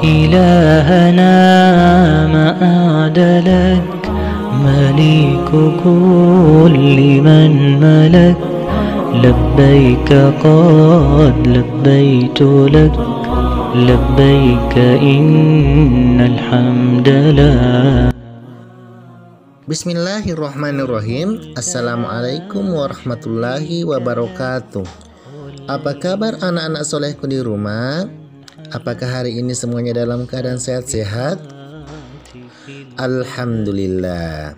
إلهنا ما أعدلك مليك كل من ملك لبيك قد لبيت لك لبيك إن الحمد لله. Bismillahirrahmanirrahim. Assalamualaikum warahmatullahi wabarakatuh. Apa kabar anak-anak solehku di rumah? Apakah hari ini semuanya dalam keadaan sehat-sehat? Alhamdulillah.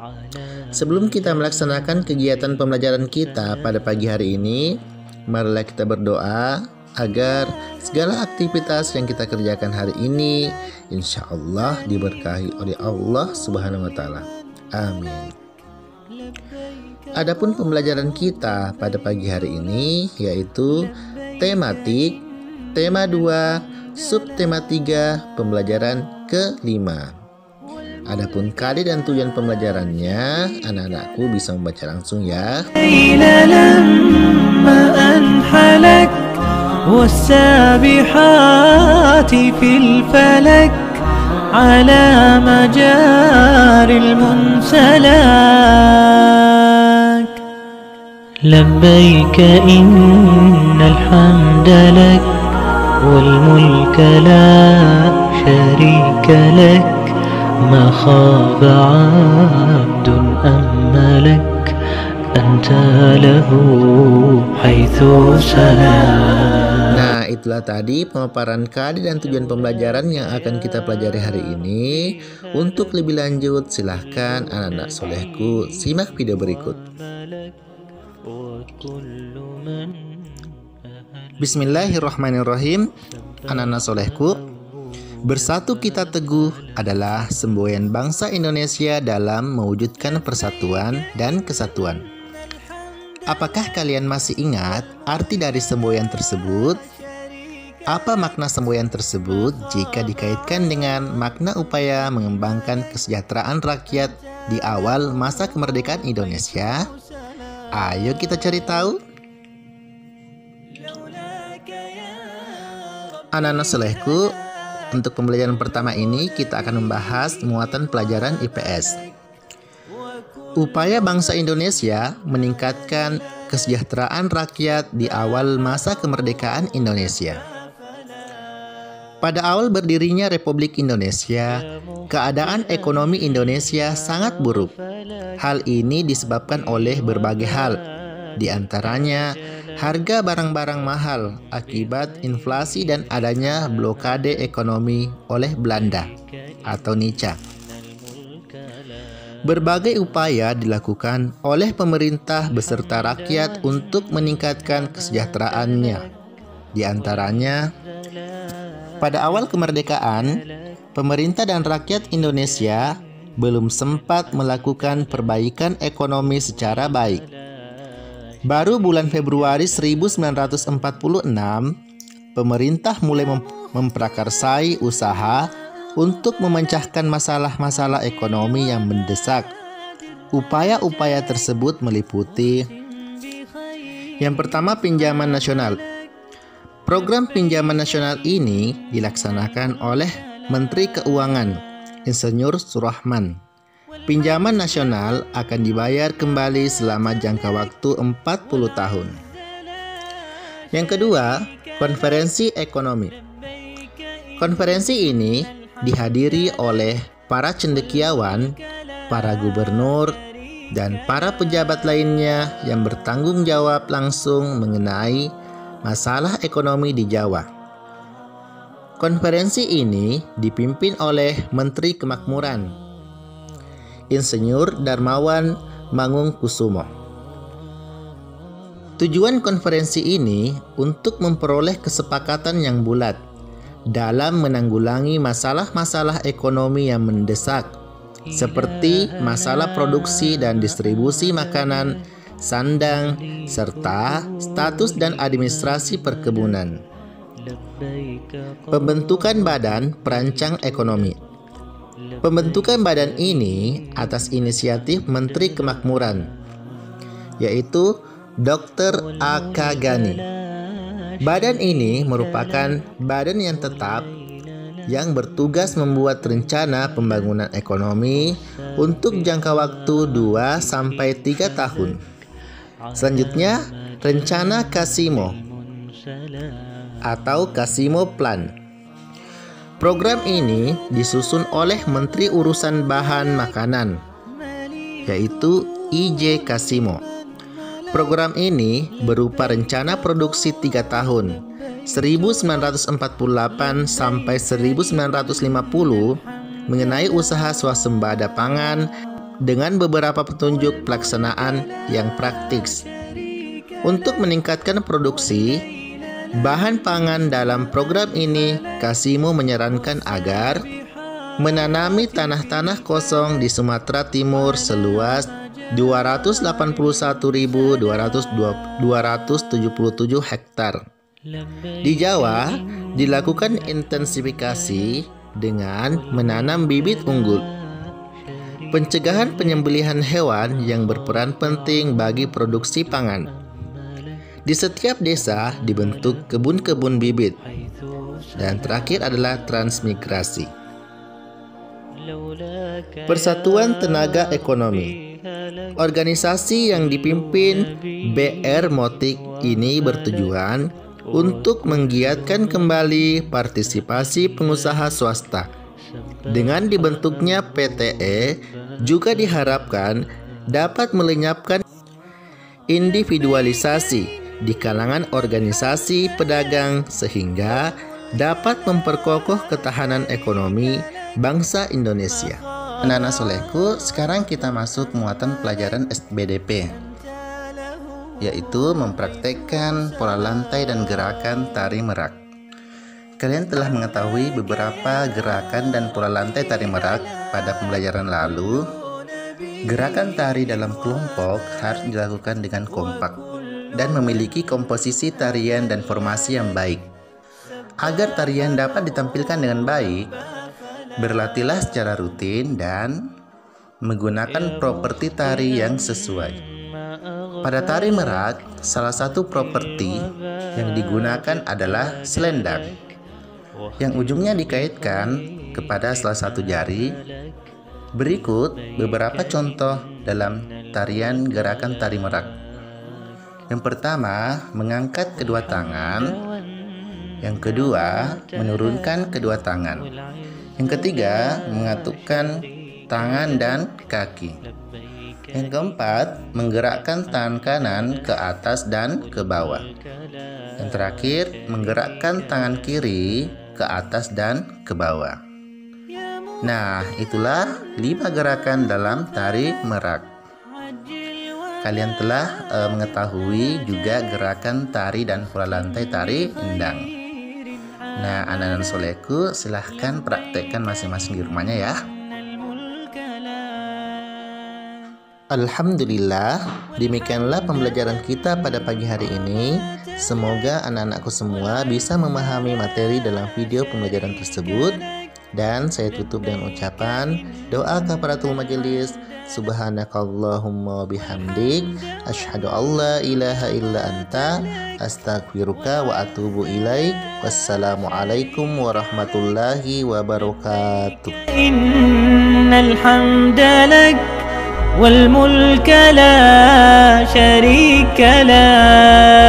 Sebelum kita melaksanakan kegiatan pembelajaran kita pada pagi hari ini, marilah kita berdoa agar segala aktivitas yang kita kerjakan hari ini insya Allah diberkahi oleh Allah Subhanahu wa Ta'ala. Amin. Adapun pembelajaran kita pada pagi hari ini yaitu tematik, tema 2, subtema 3, pembelajaran ke-5. Adapun kali dan tujuan pembelajarannya, anak-anakku bisa membaca langsung ya. على مجاري المنسلك لبيك إن الحمد لك والملك لا شريك لك ما خاب عبد أملك أنت له حيث سلك. Itulah tadi pemaparan kadi dan tujuan pembelajaran yang akan kita pelajari hari ini. Untuk lebih lanjut, silahkan anak-anak solehku simak video berikut. Bismillahirrahmanirrahim. Anak-anak solehku, bersatu kita teguh adalah semboyan bangsa Indonesia dalam mewujudkan persatuan dan kesatuan. Apakah kalian masih ingat arti dari semboyan tersebut? Apa makna semboyan tersebut jika dikaitkan dengan makna upaya mengembangkan kesejahteraan rakyat di awal masa kemerdekaan Indonesia? Ayo kita cari tahu. Anak-anak solehku, untuk pembelajaran pertama ini kita akan membahas muatan pelajaran IPS. Upaya bangsa Indonesia meningkatkan kesejahteraan rakyat di awal masa kemerdekaan Indonesia. Pada awal berdirinya Republik Indonesia, keadaan ekonomi Indonesia sangat buruk. Hal ini disebabkan oleh berbagai hal, di antaranya harga barang-barang mahal akibat inflasi dan adanya blokade ekonomi oleh Belanda atau Nica. Berbagai upaya dilakukan oleh pemerintah beserta rakyat untuk meningkatkan kesejahteraannya. Di antaranya, pada awal kemerdekaan, pemerintah dan rakyat Indonesia belum sempat melakukan perbaikan ekonomi secara baik. Baru bulan Februari 1946, pemerintah mulai memprakarsai usaha untuk memecahkan masalah-masalah ekonomi yang mendesak. Upaya-upaya tersebut meliputi: yang pertama, pinjaman nasional. Program pinjaman nasional ini dilaksanakan oleh Menteri Keuangan, Insinyur Surahman. Pinjaman nasional akan dibayar kembali selama jangka waktu 40 tahun. Yang kedua, konferensi ekonomi. Konferensi ini dihadiri oleh para cendekiawan, para gubernur, dan para pejabat lainnya yang bertanggung jawab langsung mengenai masalah ekonomi di Jawa. Konferensi ini dipimpin oleh Menteri Kemakmuran, Insinyur Darmawan Mangunkusumo. Tujuan konferensi ini untuk memperoleh kesepakatan yang bulat dalam menanggulangi masalah-masalah ekonomi yang mendesak, seperti masalah produksi dan distribusi makanan, sandang, serta status dan administrasi perkebunan. Pembentukan Badan Perancang Ekonomi. Pembentukan badan ini atas inisiatif Menteri Kemakmuran, yaitu Dr. A.K. Ghani. Badan ini merupakan badan yang tetap yang bertugas membuat rencana pembangunan ekonomi untuk jangka waktu 2-3 tahun. Selanjutnya, rencana Casimo atau Casimo Plan. Program ini disusun oleh Menteri Urusan Bahan Makanan, yaitu I.J. Casimo. Program ini berupa rencana produksi 3 tahun, 1948 sampai 1950, mengenai usaha swasembada pangan dengan beberapa petunjuk pelaksanaan yang praktis. Untuk meningkatkan produksi bahan pangan dalam program ini, Casimo menyarankan agar menanami tanah-tanah kosong di Sumatera Timur seluas 281.277 hektar. Di Jawa, dilakukan intensifikasi dengan menanam bibit unggul. Pencegahan penyembelihan hewan yang berperan penting bagi produksi pangan. Di setiap desa dibentuk kebun-kebun bibit. Dan terakhir adalah transmigrasi. Persatuan Tenaga Ekonomi. Organisasi yang dipimpin B.R. Motik ini bertujuan untuk menggiatkan kembali partisipasi pengusaha swasta. Dengan dibentuknya PTE juga diharapkan dapat melenyapkan individualisasi di kalangan organisasi pedagang sehingga dapat memperkokoh ketahanan ekonomi bangsa Indonesia. Anak-anak solehku, sekarang kita masuk muatan pelajaran SBDP, yaitu mempraktekkan pola lantai dan gerakan tari merak. Kalian telah mengetahui beberapa gerakan dan pola lantai tari merak pada pembelajaran lalu. Gerakan tari dalam kelompok harus dilakukan dengan kompak dan memiliki komposisi tarian dan formasi yang baik. Agar tarian dapat ditampilkan dengan baik, berlatihlah secara rutin dan menggunakan properti tari yang sesuai. Pada tari merak, salah satu properti yang digunakan adalah selendang, yang ujungnya dikaitkan kepada salah satu jari. Berikut beberapa contoh dalam tarian gerakan tari merak. Yang pertama, mengangkat kedua tangan. Yang kedua, menurunkan kedua tangan. Yang ketiga, mengatupkan tangan dan kaki. Yang keempat, menggerakkan tangan kanan ke atas dan ke bawah. Yang terakhir, menggerakkan tangan kiri ke atas dan ke bawah. Nah, itulah 5 gerakan dalam tari merak. Kalian telah mengetahui juga gerakan tari dan pola lantai tari endang. Nah, anak-anak solehku, silahkan praktekkan masing-masing di rumahnya ya. Alhamdulillah, demikianlah pembelajaran kita pada pagi hari ini. Semoga anak-anakku semua bisa memahami materi dalam video pembelajaran tersebut. Dan saya tutup dengan ucapan doa kafaratul majelis. Subhanakallahumma bihamdik, asyhadu alla ilaha illa anta, astaghfiruka wa atubu ilaik. Wassalamualaikum warahmatullahi wabarakatuh. Innal hamdalak wal mulka la syarika lak.